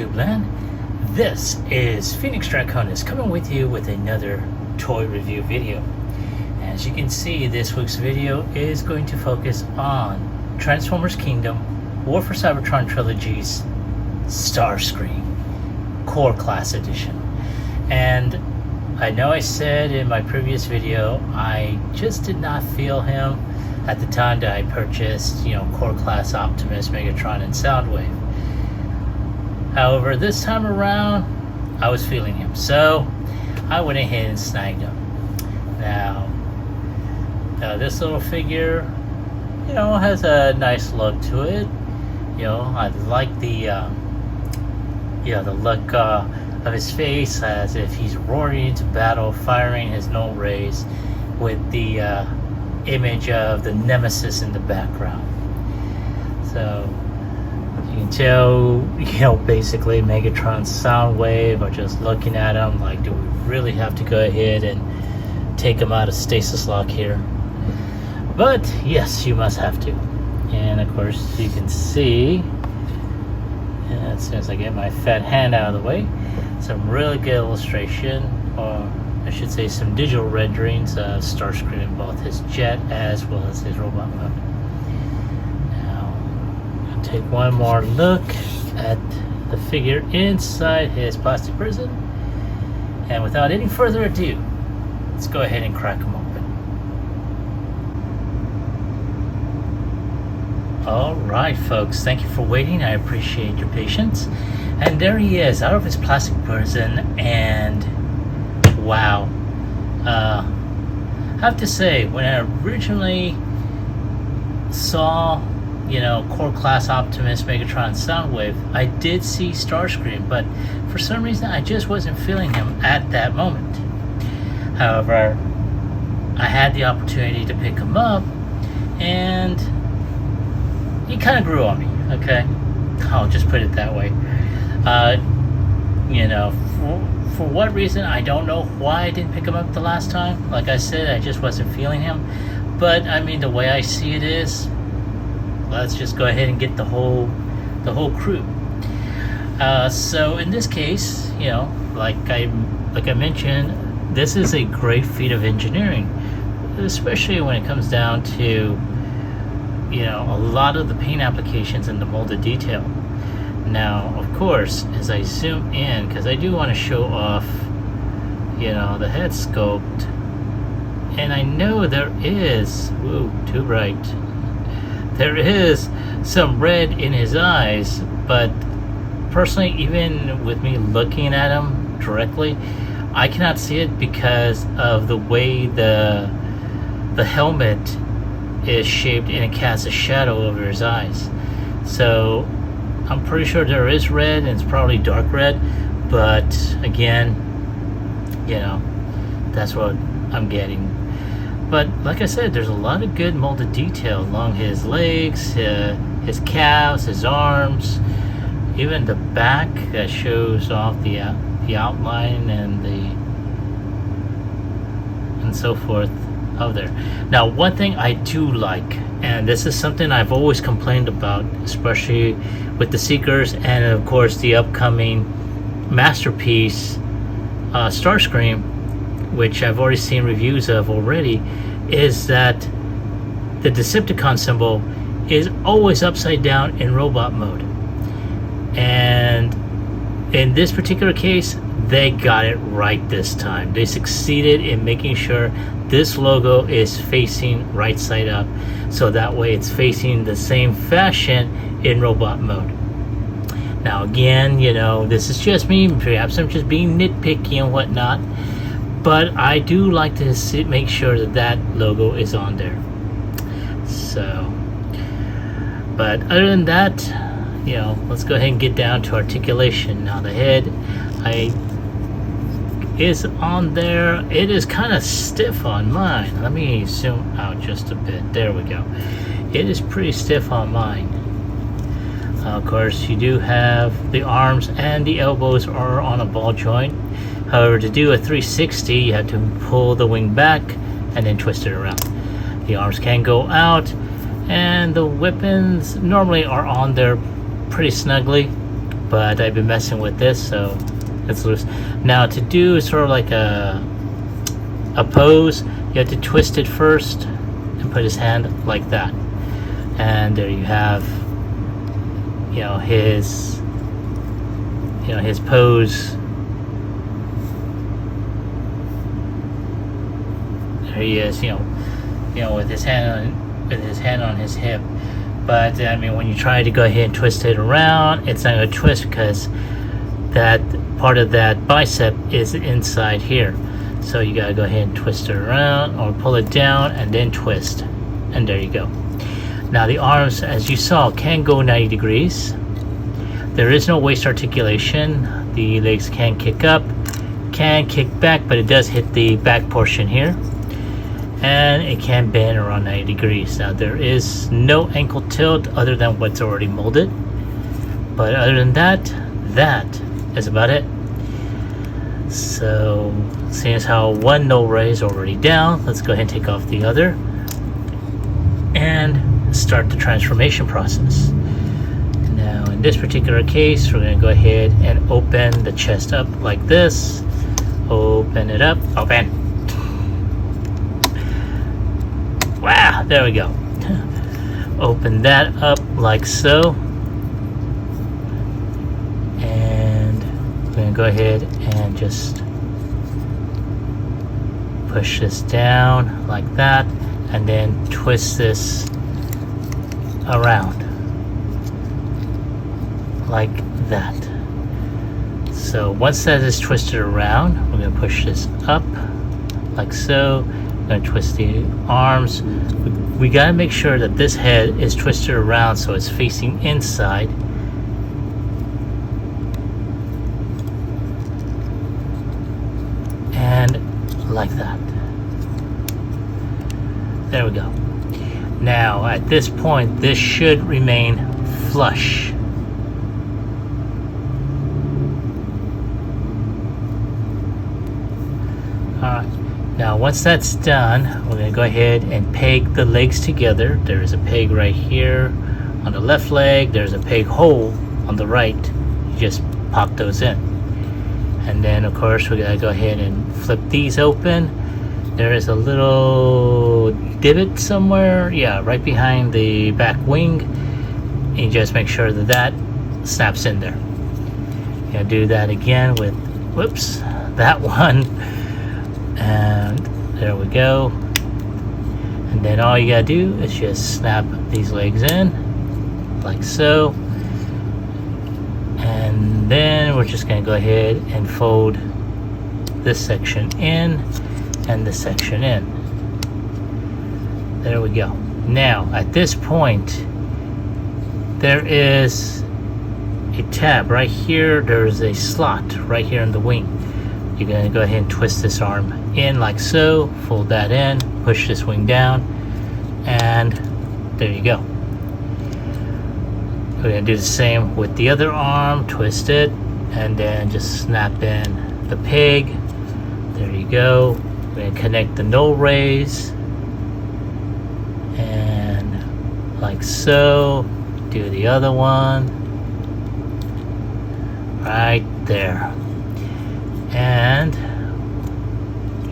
YouTube land. This is Phoenix Draconis coming with you with another toy review video. As you can see, this week's video is going to focus on Transformers Kingdom War for Cybertron Trilogy's Starscream Core Class Edition. And I know I said in my previous video I just did not feel him at the time that I purchased, Core Class Optimus, Megatron, and Soundwave. However, this time around, I was feeling him, so I went ahead and snagged him. Now this little figure, has a nice look to it. I like the look of his face, as if he's roaring into battle, firing his null rays, with the image of the Nemesis in the background. So you can tell, basically Megatron, Soundwave are just looking at him like, do we really have to go ahead and take him out of stasis lock here? But yes, you must have to. And of course, you can see, as soon as I get my fat hand out of the way, some really good illustration, or I should say some digital renderings of Starscream, both his jet as well as his robot mode. Now, I'll take one more look at the figure inside his plastic prison, and without any further ado, let's go ahead and crack him open. Alright folks, thank you for waiting. I appreciate your patience. And there he is, out of his plastic prison, and wow. I have to say, when I originally saw, Core Class Optimus, Megatron, Soundwave, I did see Starscream, but for some reason I just wasn't feeling him at that moment. However, I had the opportunity to pick him up, and he kind of grew on me, okay? I'll just put it that way. For what reason, I don't know why I didn't pick him up the last time. Like I said, I just wasn't feeling him. But I mean, the way I see it is, let's just go ahead and get the whole crew. So in this case, like I mentioned, this is a great feat of engineering, especially when it comes down to a lot of the paint applications and the molded detail. Now, of course, as I zoom in, because I do want to show off, the head sculpt, and I know there is, whoa, too bright, there is some red in his eyes, but personally, even with me looking at him directly, I cannot see it because of the way the helmet is shaped, and it casts a shadow over his eyes. So I'm pretty sure there is red, and it's probably dark red, but again, that's what I'm getting. But like I said, there's a lot of good molded detail along his legs, his calves, his arms, even the back that shows off the outline and so forth of there. Now, one thing I do like, and this is something I've always complained about, especially with the Seekers and of course the upcoming masterpiece Starscream, which I've already seen reviews of already, is that the Decepticon symbol is always upside down in robot mode. And in this particular case, they got it right this time. They succeeded in making sure this logo is facing right side up, so that way it's facing the same fashion in robot mode. Now again, this is just me, perhaps I'm just being nitpicky and whatnot, but I do like to make sure that logo is on there. So, but other than that, let's go ahead and get down to articulation. Now the head is on there. It is kind of stiff on mine. Let me zoom out just a bit. There we go. It is pretty stiff on mine. Of course, you do have the arms and the elbows are on a ball joint. However, to do a 360, you have to pull the wing back and then twist it around. The arms can go out, and the weapons normally are on there pretty snugly, but I've been messing with this, so it's loose. Now to do sort of like a pose, you have to twist it first and put his hand like that, and there you have, you know, his pose. There he is, you know, with his hand on his hip. But I mean, when you try to go ahead and twist it around, it's not going to twist because that part of that bicep is inside here. So you got to go ahead and twist it around, or pull it down and then twist, and there you go. Now the arms, as you saw, can go 90 degrees. There is no waist articulation. The legs can kick up, can kick back, but it does hit the back portion here, and it can bend around 90 degrees. Now there is no ankle tilt other than what's already molded, but other than that, that is about it. So seeing as how one no ray is already down, let's go ahead and take off the other and start the transformation process. Now in this particular case, we're going to go ahead and open the chest up like this. Open it up, open. Wow, there we go. Open that up like so, and we're going to go ahead and just push this down like that, and then twist this around like that. So once that is twisted around, we're going to push this up like so. We're going to twist the arms. We got to make sure that this head is twisted around so it's facing inside. And like that. There we go. Now at this point, this should remain flush. Alright, now once that's done, we're going to go ahead and peg the legs together. There is a peg right here on the left leg. There's a peg hole on the right. You just pop those in. And then of course we're going to go ahead and flip these open. There is a little divot somewhere, yeah, right behind the back wing. And you just make sure that that snaps in there. You're going to do that again with, whoops, that one. And there we go. And then all you gotta do is just snap these legs in like so, and then we're just gonna go ahead and fold this section in and this section in. There we go. Now at this point, there is a tab right here. There's a slot right here in the wing. You're going to go ahead and twist this arm in like so, fold that in, push this wing down, and there you go. We're going to do the same with the other arm, twist it, and then just snap in the peg. There you go. We're going to connect the no rays, and like so, do the other one, right there. And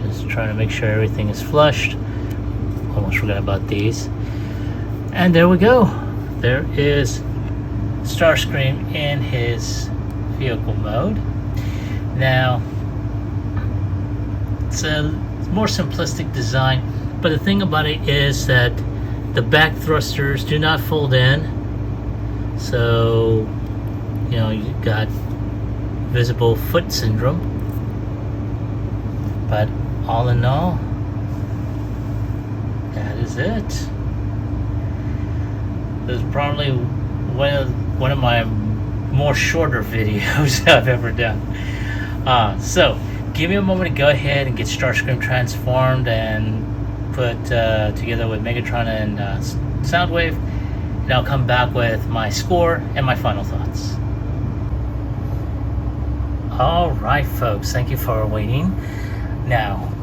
just trying to make sure everything is flushed. Almost forgot about these. And there we go. There is Starscream in his vehicle mode. Now, it's a more simplistic design, but the thing about it is that the back thrusters do not fold in. So, you know, you've got visible foot syndrome. But all in all, that is it. This is probably one of my more shorter videos I've ever done. So give me a moment to go ahead and get Starscream transformed and put together with Megatron and Soundwave, and I'll come back with my score and my final thoughts. Alright folks, thank you for waiting. Now,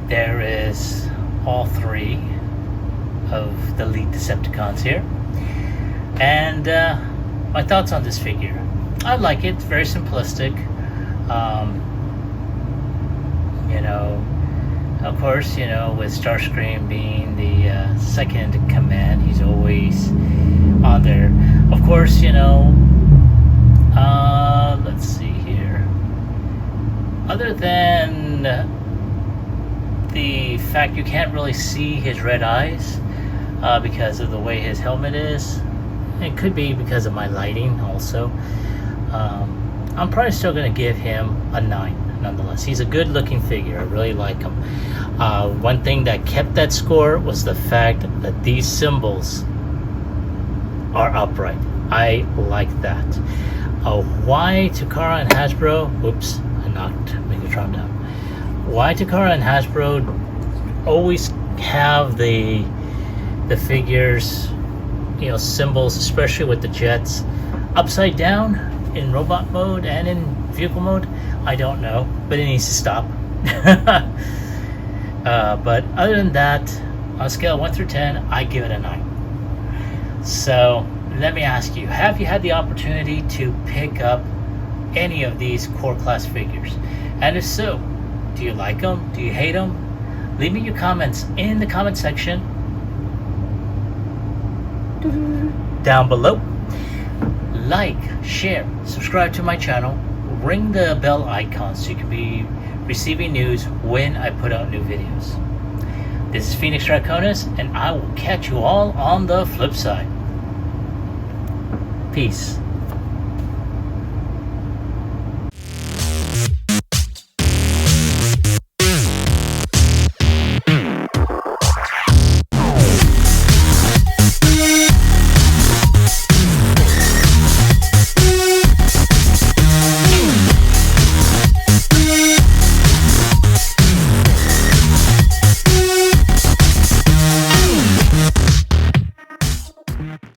there is all three of the lead Decepticons here, and my thoughts on this figure. I like it. It's very simplistic. You know, of course, you know, with Starscream being the second in command, he's always on there. Of course, you know, let's see here. Other than the fact you can't really see his red eyes because of the way his helmet is, it could be because of my lighting also. I'm probably still going to give him a 9 nonetheless. He's a good looking figure. I really like him. One thing that kept that score was the fact that these symbols are upright. I like that. Why Takara and Hasbro, oops, I knocked Megatron down. Why Takara and Hasbro always have the figures, you know, symbols, especially with the jets, upside down in robot mode and in vehicle mode, I don't know, but it needs to stop. But other than that, on a scale of 1 through 10, I give it a 9. So let me ask you, have you had the opportunity to pick up any of these core class figures? And if so, do you like them? Do you hate them? Leave me your comments in the comment section down below. Like, share, subscribe to my channel, ring the bell icon so you can be receiving news when I put out new videos. This is Phoenix Draconis, and I will catch you all on the flip side. Peace.